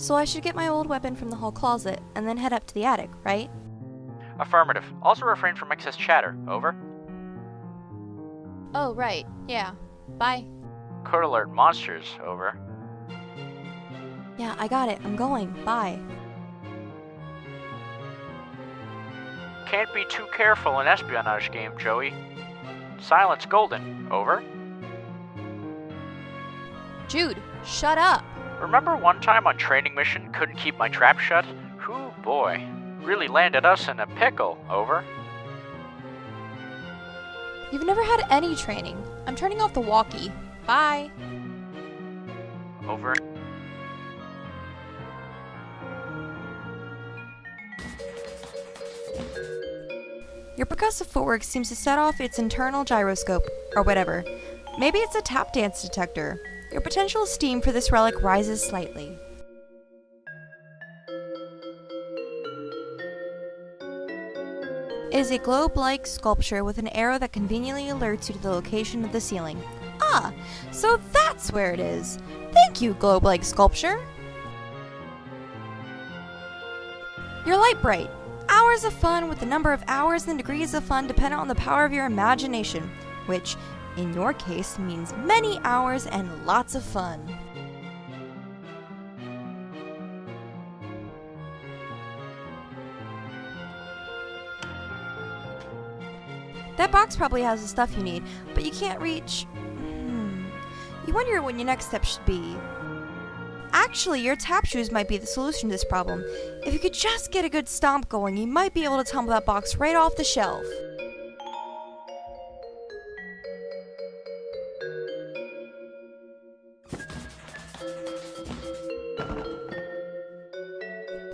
So I should get my old weapon from the hall closet and then head up to the attic, right? Affirmative. Also refrain from excess chatter. Over. Oh, right. Yeah. Bye. Code alert monsters. Over. Yeah, I got it. I'm going. Bye. Can't be too careful in espionage game, Joey. Silence golden. Over. Jude, shut up! Remember one time on training mission couldn't keep my trap shut? Whew, boy. Really landed us in a pickle. Over. You've never had any training. I'm turning off the walkie. Bye. Over. Your percussive footwork seems to set off its internal gyroscope, or whatever. Maybe it's a tap dance detector. Your potential esteem for this relic rises slightly. It is a globe-like sculpture with an arrow that conveniently alerts you to the location of the ceiling. Ah, so that's where it is. Thank you, globe-like sculpture. Your light bright. Hours of fun, with the number of hours and degrees of fun dependent on the power of your imagination, which, in your case, means many hours and lots of fun. That box probably has the stuff you need, but you can't reach... You wonder what your next step should be. Actually, your tap shoes might be the solution to this problem. If you could just get a good stomp going, you might be able to tumble that box right off the shelf.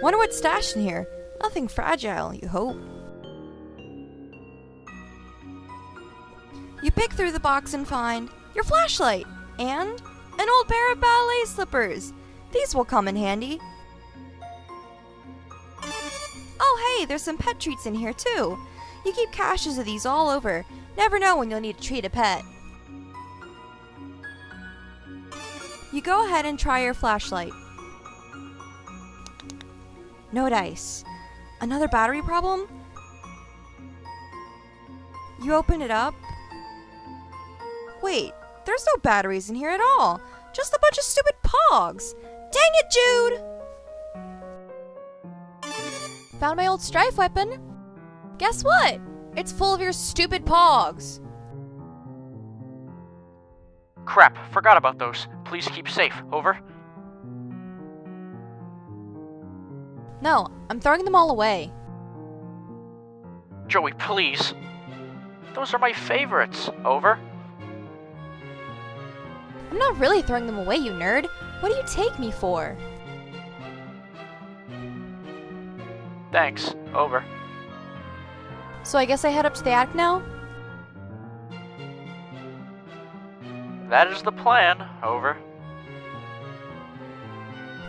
Wonder what's stashed in here. Nothing fragile, you hope. You pick through the box and find your flashlight and an old pair of ballet slippers. These will come in handy. Oh hey, there's some pet treats in here too. You keep caches of these all over. Never know when you'll need to treat a pet. You go ahead and try your flashlight. No dice. Another battery problem? You open it up. Wait, there's no batteries in here at all. Just a bunch of stupid pogs. Dang it, Jude! Found my old strife weapon. Guess what? It's full of your stupid pogs. Crap, forgot about those. Please keep safe. Over. No, I'm throwing them all away. Joey, please. Those are my favorites. Over. I'm not really throwing them away, you nerd. What do you take me for? Thanks. Over. So I guess I head up to the attic now? That is the plan. Over.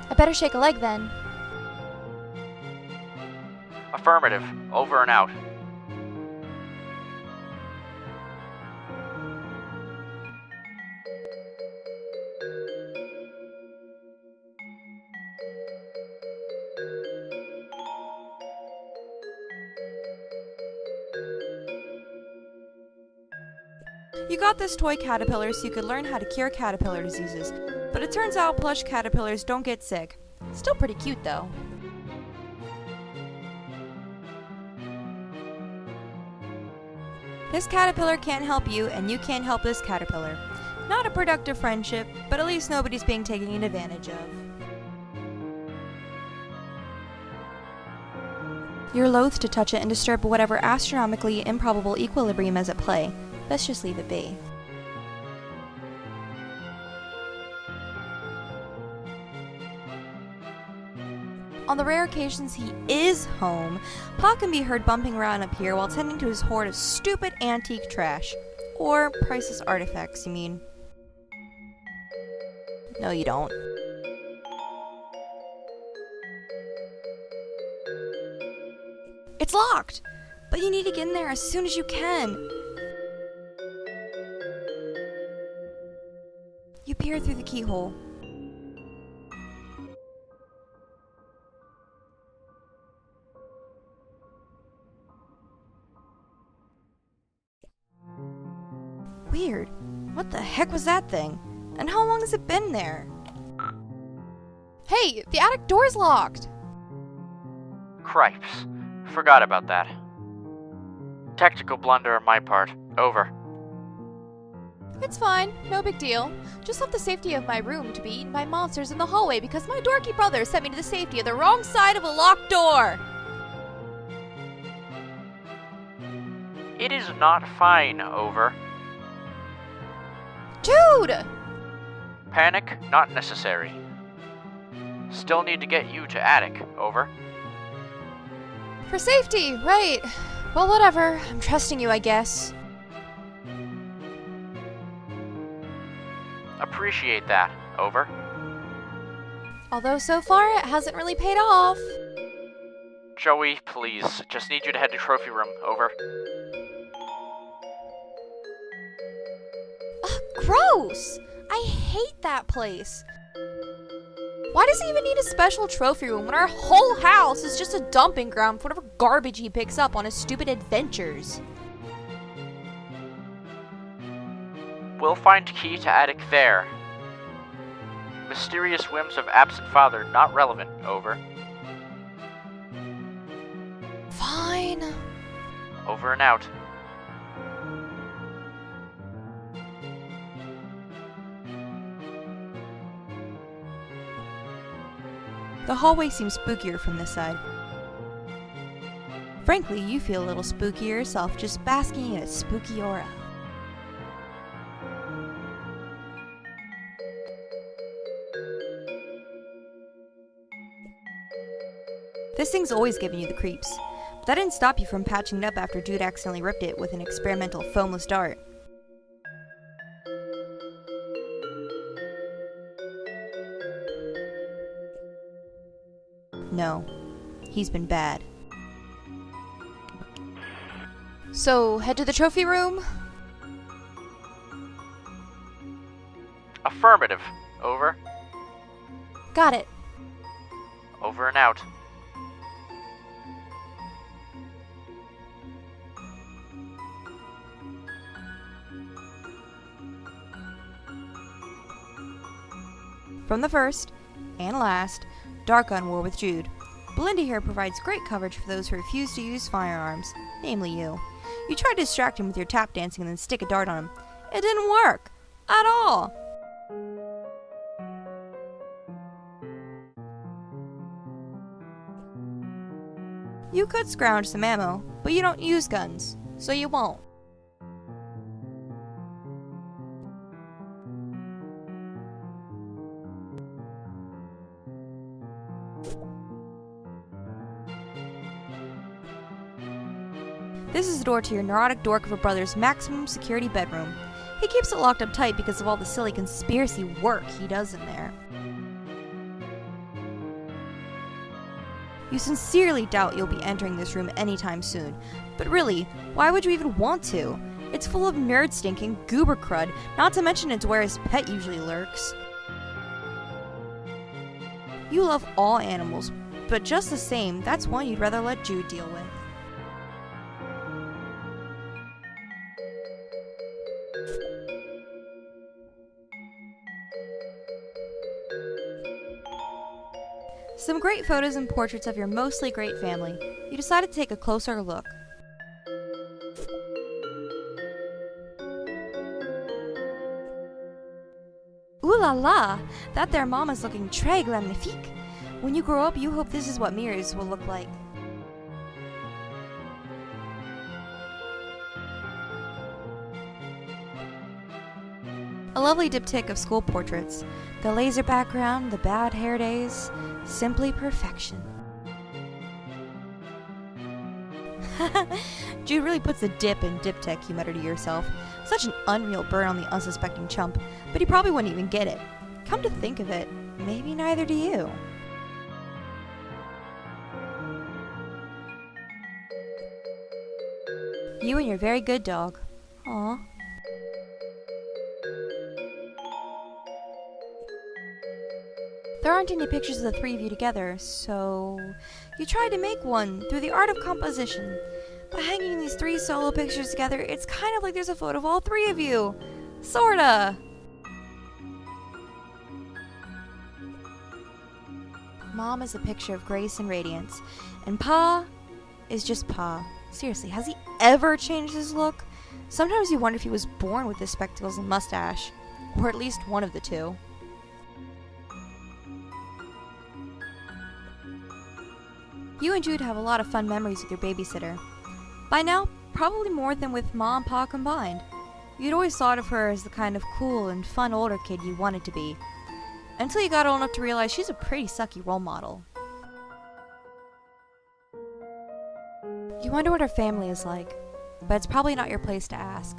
I better shake a leg then. Affirmative. Over and out. You got this toy caterpillar so you could learn how to cure caterpillar diseases, but it turns out plush caterpillars don't get sick. Still pretty cute though. This caterpillar can't help you, and you can't help this caterpillar. Not a productive friendship, but at least nobody's being taken advantage of. You're loath to touch it and disturb whatever astronomically improbable equilibrium is at play. Let's just leave it be. On the rare occasions he is home, Pa can be heard bumping around up here while tending to his hoard of stupid antique trash. Or priceless artifacts, you mean. No, you don't. It's locked! But you need to get in there as soon as you can. You peer through the keyhole. was that thing? And how long has it been there? Hey, the attic door's locked! Cripes. Forgot about that. Technical blunder on my part. Over. It's fine, no big deal. Just left the safety of my room to be eaten by monsters in the hallway because my dorky brother sent me to the safety of the wrong side of a locked door! It is not fine. Over. Jude! Panic not necessary. Still need to get you to attic. Over. For safety, right. Well, whatever. I'm trusting you, I guess. Appreciate that. Over. Although so far, it hasn't really paid off. Joey, please. Just need you to head to trophy room. Over. Ugh, gross! I hate that place. Why does he even need a special trophy room when our whole house is just a dumping ground for whatever garbage he picks up on his stupid adventures? We'll find key to attic there. Mysterious whims of absent father not relevant. Over. Fine. Over and out. The hallway seems spookier from this side. Frankly, you feel a little spooky yourself just basking in a spooky aura. This thing's always giving you the creeps, but that didn't stop you from patching it up after Jude accidentally ripped it with an experimental foamless dart. No, he's been bad. So, head to the trophy room? Affirmative. Over. Got it. Over and out. From the first, and last, Dark on war with Jude. Belinda here provides great coverage for those who refuse to use firearms, namely you. You try to distract him with your tap dancing and then stick a dart on him. It didn't work. At all. You could scrounge some ammo, but you don't use guns, so you won't. This is the door to your neurotic dork of a brother's maximum security bedroom. He keeps it locked up tight because of all the silly conspiracy work he does in there. You sincerely doubt you'll be entering this room anytime soon, but really, why would you even want to? It's full of nerd stink and goober crud, not to mention it's where his pet usually lurks. You love all animals, but just the same, that's one you'd rather let Jude deal with. Some great photos and portraits of your mostly great family. You decide to take a closer look. Ooh la la! That there mama's looking très magnifique. When you grow up, you hope this is what mirrors will look like. A lovely diptych of school portraits. The laser background, the bad hair days. Simply perfection. Jude really puts the dip in diptych, you mutter to yourself. Such an unreal burn on the unsuspecting chump, but he probably wouldn't even get it. Come to think of it, maybe neither do you. You and your very good dog. Aw. There aren't any pictures of the three of you together, so you tried to make one through the art of composition. By hanging these three solo pictures together, it's kind of like there's a photo of all three of you. Sorta. Mom is a picture of grace and radiance, and Pa is just Pa. Seriously, has he ever changed his look? Sometimes you wonder if he was born with his spectacles and mustache, or at least one of the two. You and Jude have a lot of fun memories with your babysitter. By now, probably more than with Ma and Pa combined. You'd always thought of her as the kind of cool and fun older kid you wanted to be, until you got old enough to realize she's a pretty sucky role model. You wonder what her family is like, but it's probably not your place to ask.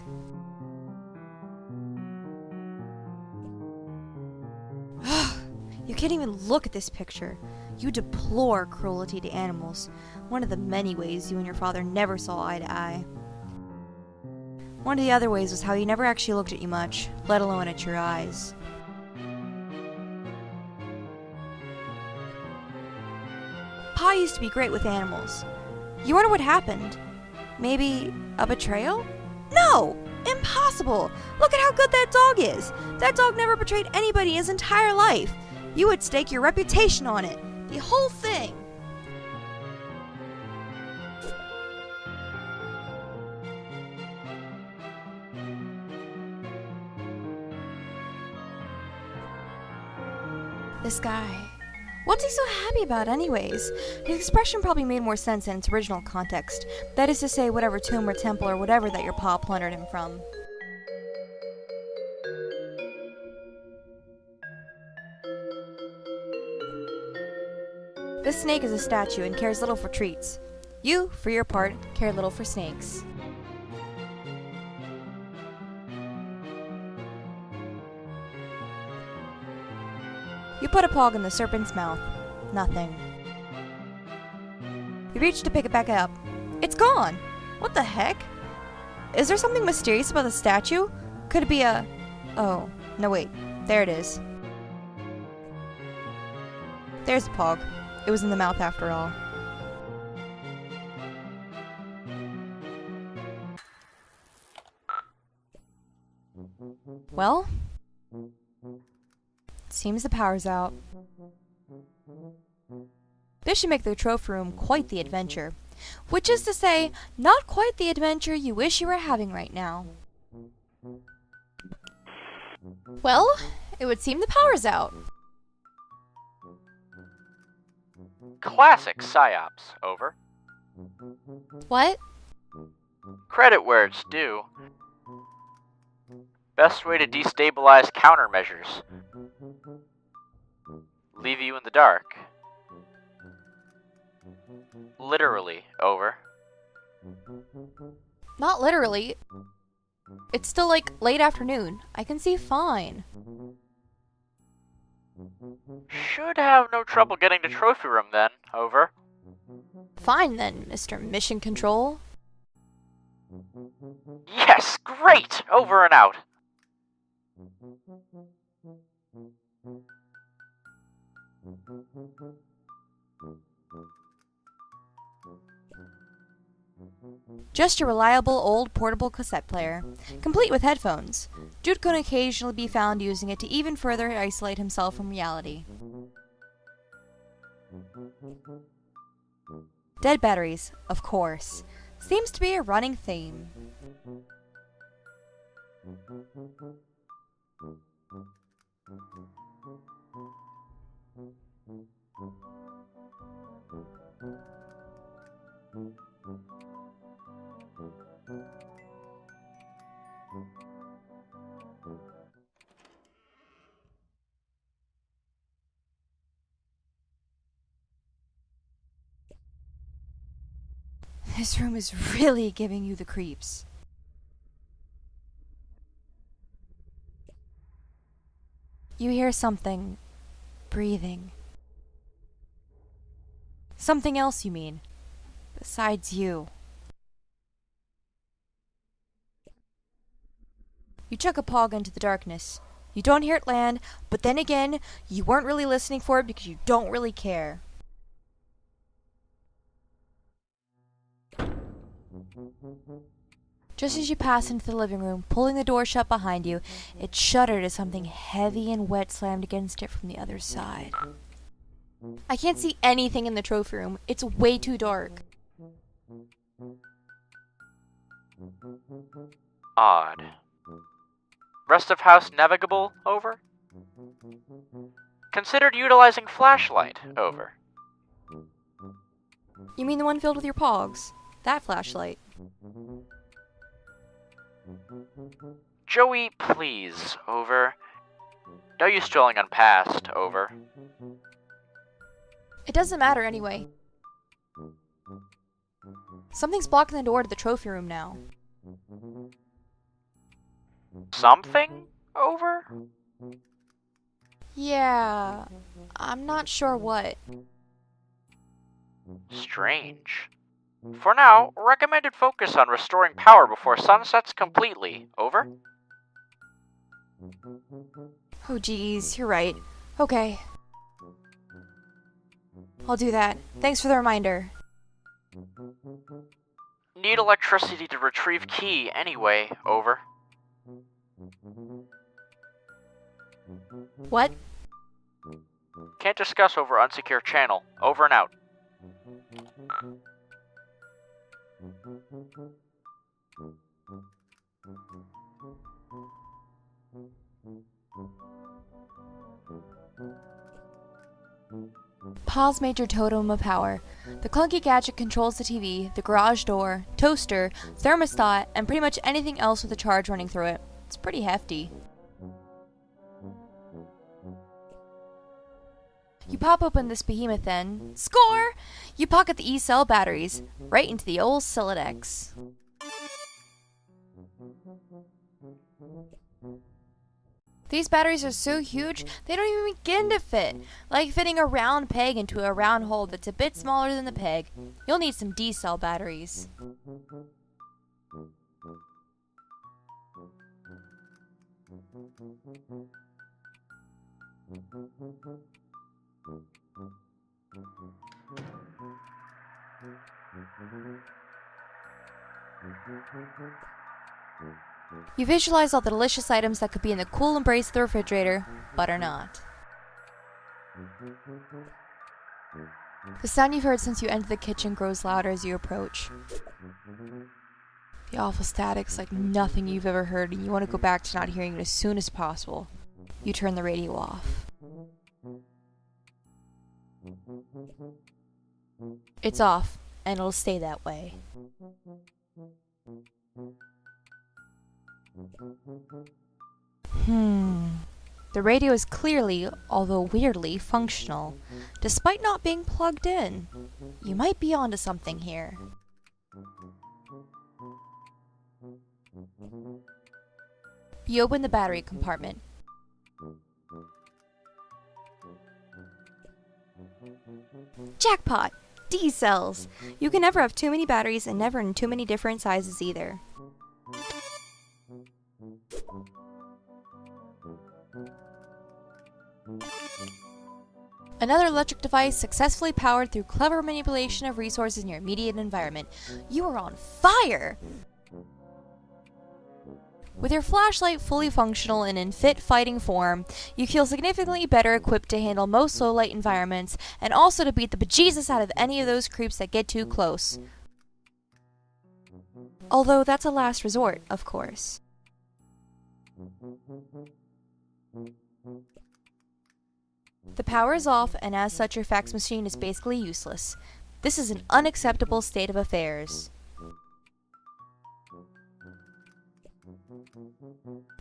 You can't even look at this picture. You deplore cruelty to animals, one of the many ways you and your father never saw eye to eye. One of the other ways was how he never actually looked at you much, let alone at your eyes. Pa used to be great with animals. You wonder what happened? Maybe a betrayal? No! Impossible! Look at how good that dog is! That dog never betrayed anybody his entire life! You would stake your reputation on it! The whole thing! This guy. What's he so happy about anyways? His expression probably made more sense in its original context. That is to say, whatever tomb or temple or whatever that your pa plundered him from. This snake is a statue and cares little for treats. You, for your part, care little for snakes. You put a pog in the serpent's mouth. Nothing. You reach to pick it back up. It's gone! What the heck? Is there something mysterious about the statue? Could it be a... Oh, no wait. There it is. There's the pog. It was in the mouth after all. Well? Seems the power's out. This should make the trophy room quite the adventure. Which is to say, not quite the adventure you wish you were having right now. Well, it would seem the power's out. Classic psyops, over. What? Credit where it's due. Best way to destabilize countermeasures. Leave you in the dark. Literally, over. Not literally. It's still like late afternoon. I can see fine. Should have no trouble getting to trophy room then, over. Fine then, Mr. Mission Control. Yes, great! Over and out. Just a reliable old portable cassette player, complete with headphones. Jude could occasionally be found using it to even further isolate himself from reality. Dead batteries, of course. Seems to be a running theme. This room is really giving you the creeps. You hear something breathing. Something else, you mean, besides you. You chuck a pog into the darkness. You don't hear it land, but then again, you weren't really listening for it because you don't really care. Just as you pass into the living room, pulling the door shut behind you, it shuddered as something heavy and wet slammed against it from the other side. I can't see anything in the trophy room. It's way too dark. Odd. Rest of house navigable? Over. Considered utilizing flashlight? Over. You mean the one filled with your pogs? That flashlight. Joey, please. Over. No use dwelling on past. Over. It doesn't matter anyway. Something's blocking the door to the trophy room now. Something? Over? Yeah, I'm not sure what. Strange. For now, recommended focus on restoring power before sun sets completely. Over? Oh geez, you're right. Okay. I'll do that. Thanks for the reminder. Need electricity to retrieve key anyway. Over. What? Can't discuss over unsecure channel. Over and out. Pa's major totem of power. The clunky gadget controls the TV, the garage door, toaster, thermostat, and pretty much anything else with a charge running through it. It's pretty hefty. You pop open this behemoth then. Score! You pocket the E-cell batteries, right into the old Silodex. These batteries are so huge, they don't even begin to fit. Like fitting a round peg into a round hole that's a bit smaller than the peg. You'll need some D-cell batteries. You visualize all the delicious items that could be in the cool embrace of the refrigerator, but are not. The sound you've heard since you entered the kitchen grows louder as you approach. The awful static's like nothing you've ever heard, and you want to go back to not hearing it as soon as possible. You turn the radio off. It's off, and it'll stay that way. The radio is clearly, although weirdly, functional, despite not being plugged in. You might be onto something here. You open the battery compartment. Jackpot! D-cells! You can never have too many batteries and never in too many different sizes either. Another electric device successfully powered through clever manipulation of resources in your immediate environment. You are on fire! With your flashlight fully functional and in fit fighting form, you feel significantly better equipped to handle most low-light environments, and also to beat the bejesus out of any of those creeps that get too close. Although that's a last resort, of course. The power is off, and as such your fax machine is basically useless. This is an unacceptable state of affairs.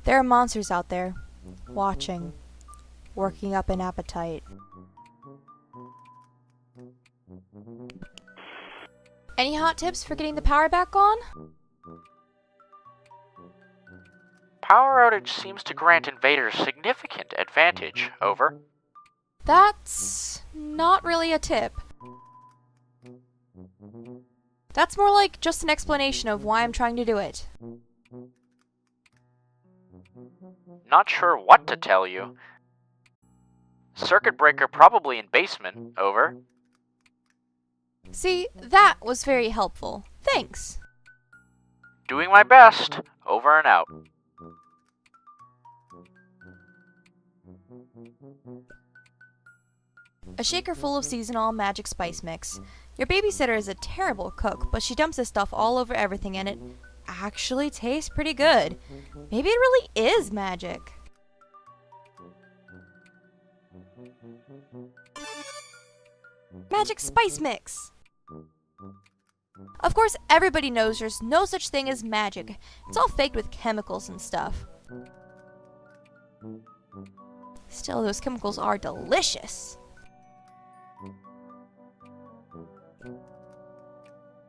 There are monsters out there, watching, working up an appetite. Any hot tips for getting the power back on? Power outage seems to grant invaders significant advantage. Over. That's not really a tip. That's more like just an explanation of why I'm trying to do it. Not sure what to tell you. Circuit breaker probably in basement. Over. See, that was very helpful. Thanks. Doing my best. Over and out. A shaker full of seasonal magic spice mix. Your babysitter is a terrible cook, but she dumps this stuff all over everything and it actually tastes pretty good. Maybe it really is magic. Magic spice mix! Of course, everybody knows there's no such thing as magic. It's all faked with chemicals and stuff. Still, those chemicals are delicious.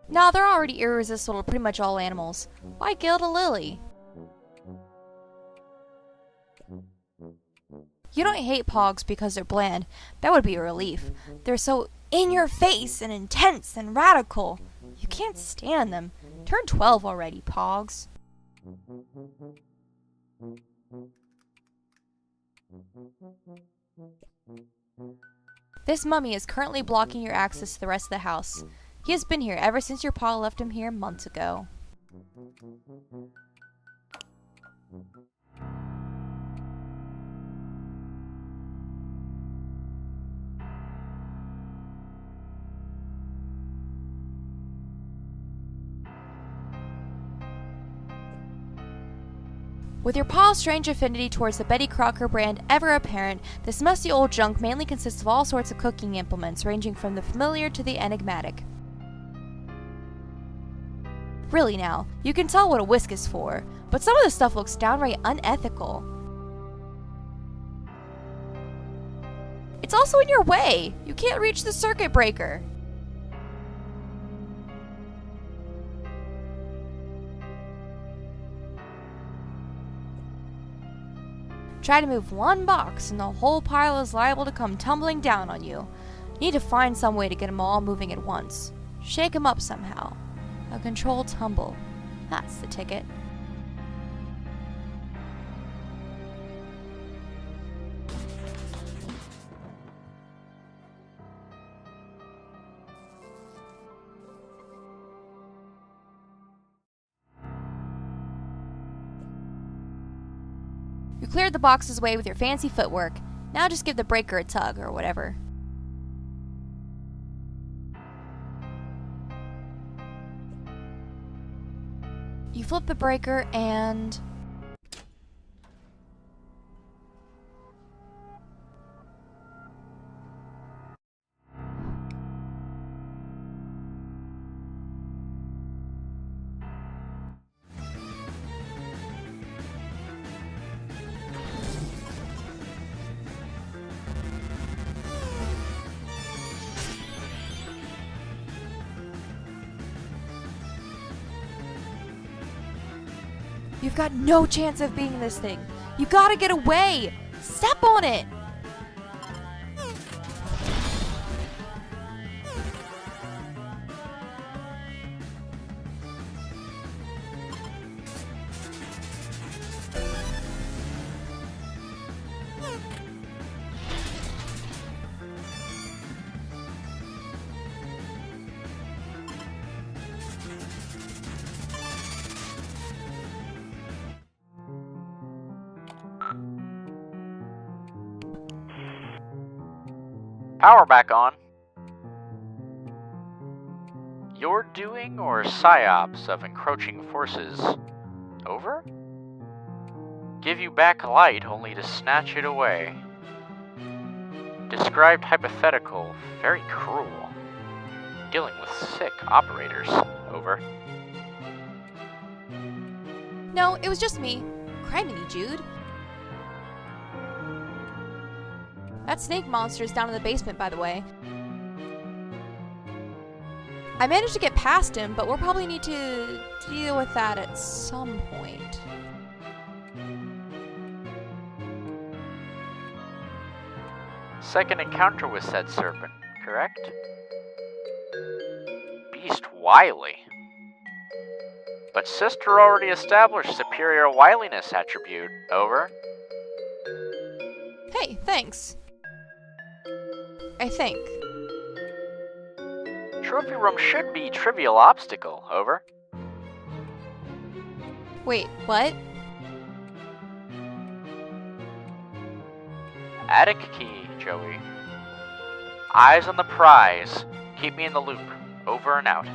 Nah, they're already irresistible to pretty much all animals. Why gild a lily? You don't hate pogs because they're bland. That would be a relief. They're so in your face and intense and radical. You can't stand them. Turn 12 already, pogs. This mummy is currently blocking your access to the rest of the house. He has been here ever since your pa left him here months ago. With your pa's strange affinity towards the Betty Crocker brand ever apparent, this musty old junk mainly consists of all sorts of cooking implements, ranging from the familiar to the enigmatic. Really now, you can tell what a whisk is for, but some of the stuff looks downright unethical. It's also in your way! You can't reach the circuit breaker! Try to move one box and the whole pile is liable to come tumbling down on you. You need to find some way to get them all moving at once. Shake them up somehow. A controlled tumble. That's the ticket. You cleared the box's way with your fancy footwork. Now just give the breaker a tug or whatever. You flip the breaker and... You've got no chance of beating this thing. You gotta get away! Step on it! Power back on. Your doing or psyops of encroaching forces? Over? Give you back light only to snatch it away. Described hypothetical, very cruel. Dealing with sick operators. Over. No, it was just me. Criminy, Jude. That snake monster is down in the basement, by the way. I managed to get past him, but we'll probably need to deal with that at some point. Second encounter with said serpent, correct? Beast wily. But sister already established superior wiliness attribute. Over. Hey, thanks. I think. Trophy room should be trivial obstacle. Over. Wait, what? Attic key, Joey. Eyes on the prize. Keep me in the loop. Over and out.